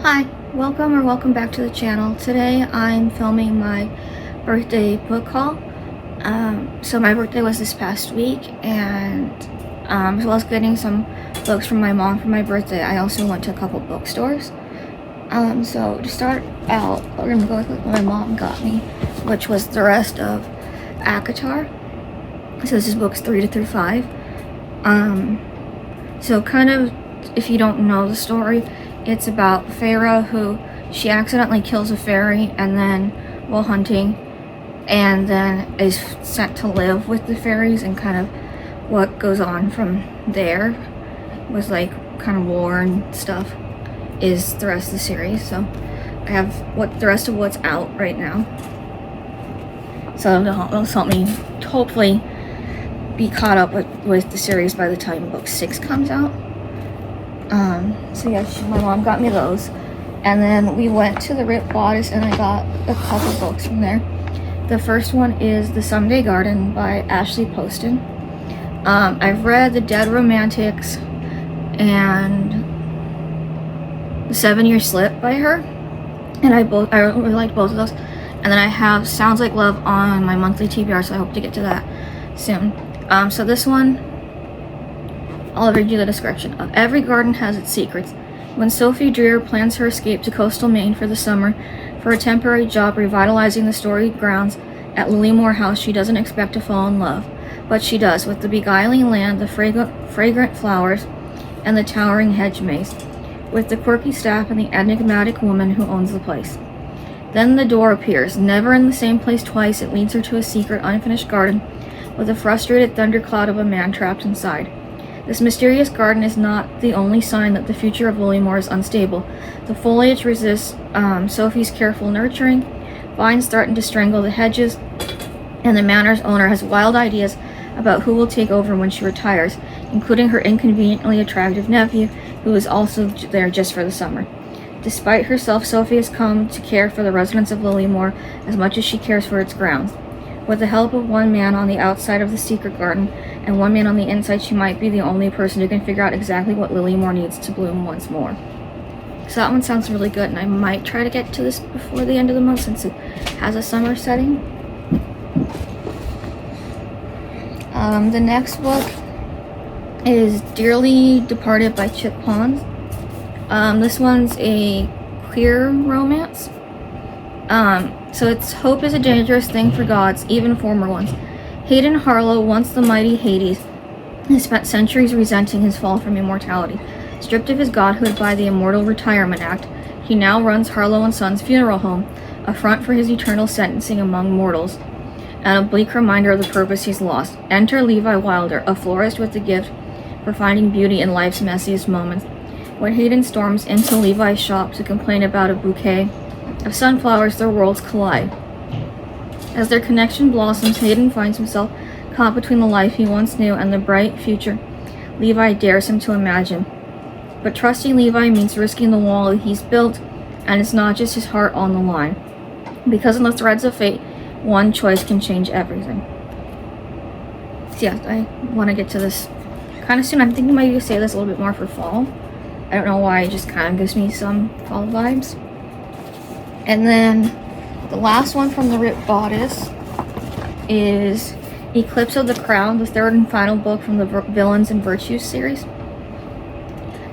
Hi, welcome back to the channel. Today I'm filming my birthday book haul. So my birthday was this past week, and as well as getting some books from my mom for my birthday, I also went to a couple bookstores. So to start out, we're gonna go with what my mom got me, which was the rest of ACOTAR. So this is books 3 to 5. So kind of, if you don't know the story, it's about Feyre, who she accidentally kills a fairy and then while hunting, and then is sent to live with the fairies, and kind of what goes on from there was like kind of war and stuff is the rest of the series. So I have the rest of what's out right now, so it'll help me hopefully be caught up with the series by the time book 6 comes out. So yeah, my mom got me those, and then we went to the Rip Bodice and I got a couple books from there. The first one is The Someday Garden by Ashley Poston. I've read The Dead Romantics and The 7-Year Slip by her, and I really liked both of those. And then I have Sounds Like Love on my monthly TBR, so I hope to get to that soon. So this one, I'll read you the description. Every garden has its secrets. When Sophie Dreer plans her escape to coastal Maine for the summer for a temporary job revitalizing the storied grounds at Lilymore House, she doesn't expect to fall in love. But she does, with the beguiling land, the fragrant flowers, and the towering hedge maze, with the quirky staff and the enigmatic woman who owns the place. Then the door appears. Never in the same place twice, it leads her to a secret, unfinished garden with a frustrated thundercloud of a man trapped inside. This mysterious garden is not the only sign that the future of Lilymore is unstable. The foliage resists Sophie's careful nurturing, vines threaten to strangle the hedges, and the manor's owner has wild ideas about who will take over when she retires, including her inconveniently attractive nephew, who is also there just for the summer. Despite herself, Sophie has come to care for the residents of Lilymore as much as she cares for its grounds. With the help of one man on the outside of the secret garden and one man on the inside, she might be the only person who can figure out exactly what Lilymore needs to bloom once more. So that one sounds really good, and I might try to get to this before the end of the month since it has a summer setting. The next book is Dearly Departed by Chip Pons. This one's a queer romance. So it's hope is a dangerous thing for gods, even former ones. Hayden Harlow, once the mighty Hades, has spent centuries resenting his fall from immortality. Stripped of his godhood by the Immortal Retirement Act, he now runs Harlow & Sons Funeral Home, a front for his eternal sentencing among mortals, and a bleak reminder of the purpose he's lost. Enter Levi Wilder, a florist with the gift for finding beauty in life's messiest moments. When Hayden storms into Levi's shop to complain about a bouquet of sunflowers, their worlds collide. As their connection blossoms, Hayden finds himself caught between the life he once knew and the bright future Levi dares him to imagine. But trusting Levi means risking the wall he's built, and it's not just his heart on the line. Because in the threads of fate, one choice can change everything. So yeah, I want to get to this kind of soon. I'm thinking maybe say this a little bit more for fall. I don't know why, it just kind of gives me some fall vibes. And then the last one from the Rip Bodice is Eclipse of the Crown, the third and final book from the Villains and Virtues series.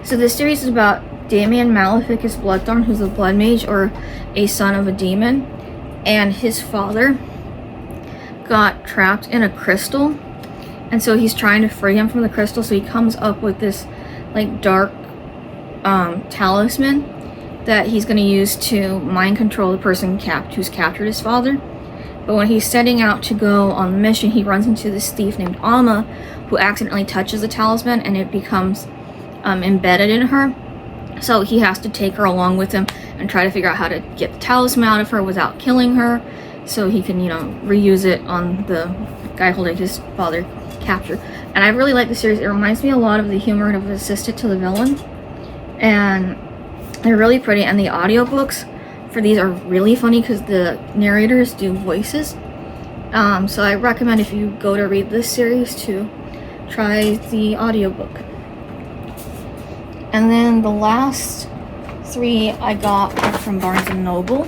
So this series is about Damien Maleficus Bloodthorn, who's a blood mage or a son of a demon, and his father got trapped in a crystal, and so he's trying to free him from the crystal. So he comes up with this like dark talisman that he's going to use to mind control the person who's captured his father. But when he's setting out to go on the mission, he runs into this thief named Alma, who accidentally touches the talisman and it becomes embedded in her. So he has to take her along with him and try to figure out how to get the talisman out of her without killing her, so he can, reuse it on the guy holding his father captured. And I really like the series. It reminds me a lot of the humor of Assistant to the Villain, and they're really pretty. And the audiobooks for these are really funny because the narrators do voices. So I recommend, if you go to read this series, to try the audiobook. And then the last 3 I got from Barnes & Noble.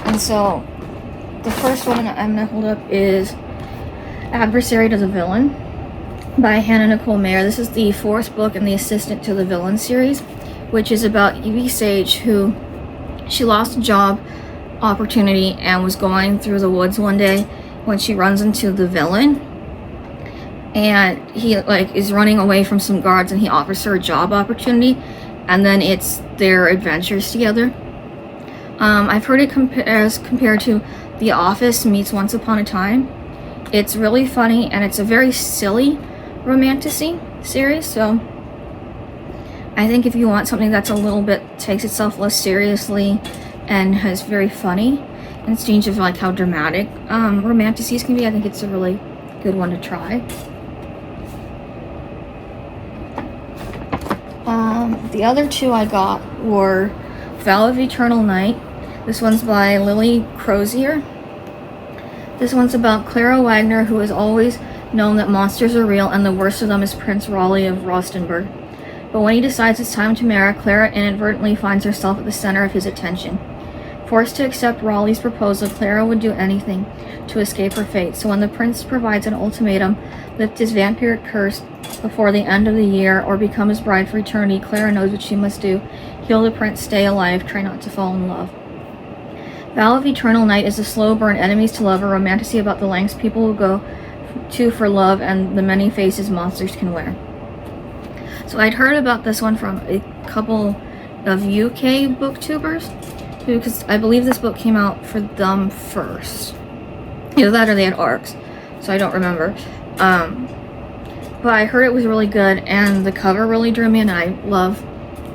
And so the first one I'm going to hold up is Adversary to the Villain by Hannah Nicole Mayer. This is the 4th book in the Assistant to the Villain series, which is about Evie Sage, who she lost a job opportunity and was going through the woods one day when she runs into the villain, and he is running away from some guards, and he offers her a job opportunity, and then it's their adventures together. I've heard it compared to The Office meets Once Upon a Time. It's really funny, and it's a very silly romantasy series, so I think if you want something that's a little bit takes itself less seriously and is very funny instead of how dramatic romantasies can be, I think it's a really good one to try. The other 2 I got were Vow of Eternal Night. This one's by Lily Crozier. This one's about Clara Wagner, who has always known that monsters are real, and the worst of them is Prince Raleigh of Rostenburg. But when he decides it's time to marry, Clara inadvertently finds herself at the center of his attention. Forced to accept Raleigh's proposal, Clara would do anything to escape her fate. So when the prince provides an ultimatum, lift his vampiric curse before the end of the year or become his bride for eternity, Clara knows what she must do. Heal the prince, stay alive, try not to fall in love. Vow of Eternal Night is a slow burn enemies to lover romantasy about the lengths people will go to for love and the many faces monsters can wear. So I'd heard about this one from a couple of UK booktubers, because I believe this book came out for them first. Either that or they had ARCs, so I don't remember. But I heard it was really good, and the cover really drew me, and I love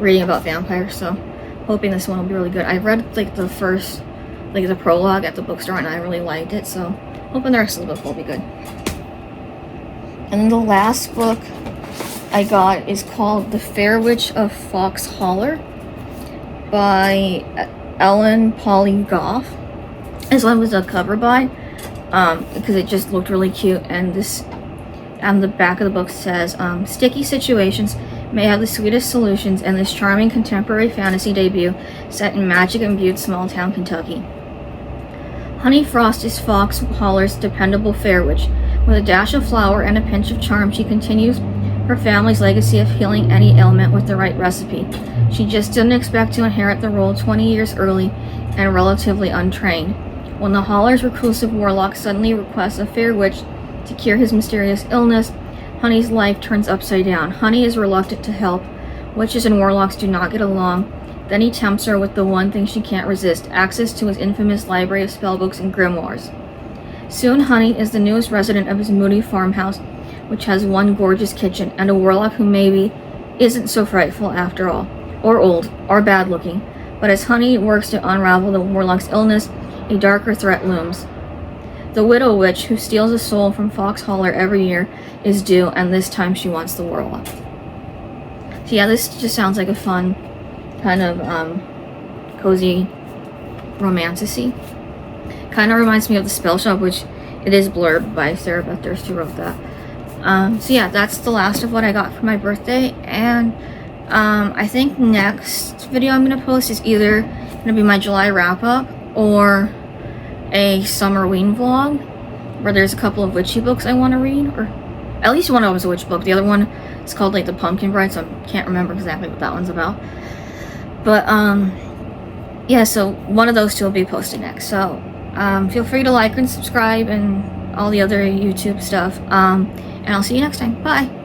reading about vampires, so hoping this one will be really good. I read the first, the prologue at the bookstore, and I really liked it, so hoping the rest of the book will be good. And then the last book I got is called The Fair Witch of Fox Holler by Ellen Polly Goff. This one was a cover by, because it just looked really cute, and the back of the book says, sticky situations may have the sweetest solutions in this charming contemporary fantasy debut set in magic-imbued small-town Kentucky. Honey Frost is Fox Holler's dependable fair witch. With a dash of flour and a pinch of charm, she continues her family's legacy of healing any ailment with the right recipe. She just didn't expect to inherit the role 20 years early and relatively untrained. When the Holler's reclusive warlock suddenly requests a fair witch to cure his mysterious illness, Honey's life turns upside down. Honey is reluctant to help. Witches and warlocks do not get along. Then he tempts her with the one thing she can't resist, access to his infamous library of spellbooks and grimoires. Soon Honey is the newest resident of his moody farmhouse, which has one gorgeous kitchen, and a warlock who maybe isn't so frightful after all, or old, or bad-looking. But as Honey works to unravel the warlock's illness, a darker threat looms. The widow witch, who steals a soul from Fox Holler every year, is due, and this time she wants the warlock. So yeah, this just sounds like a fun, kind of cozy romantasy. Kind of reminds me of The Spell Shop, which it is blurb by Sarah Beth Durst, who wrote that. So yeah, that's the last of what I got for my birthday, and I think next video I'm going to post is either going to be my July wrap-up or a Summerween vlog, where there's a couple of witchy books I want to read, or at least one of them is a witch book. The other one is called The Pumpkin Bride, so I can't remember exactly what that one's about. But yeah, so one of those two will be posted next. So feel free to like and subscribe and all the other YouTube stuff. And I'll see you next time. Bye.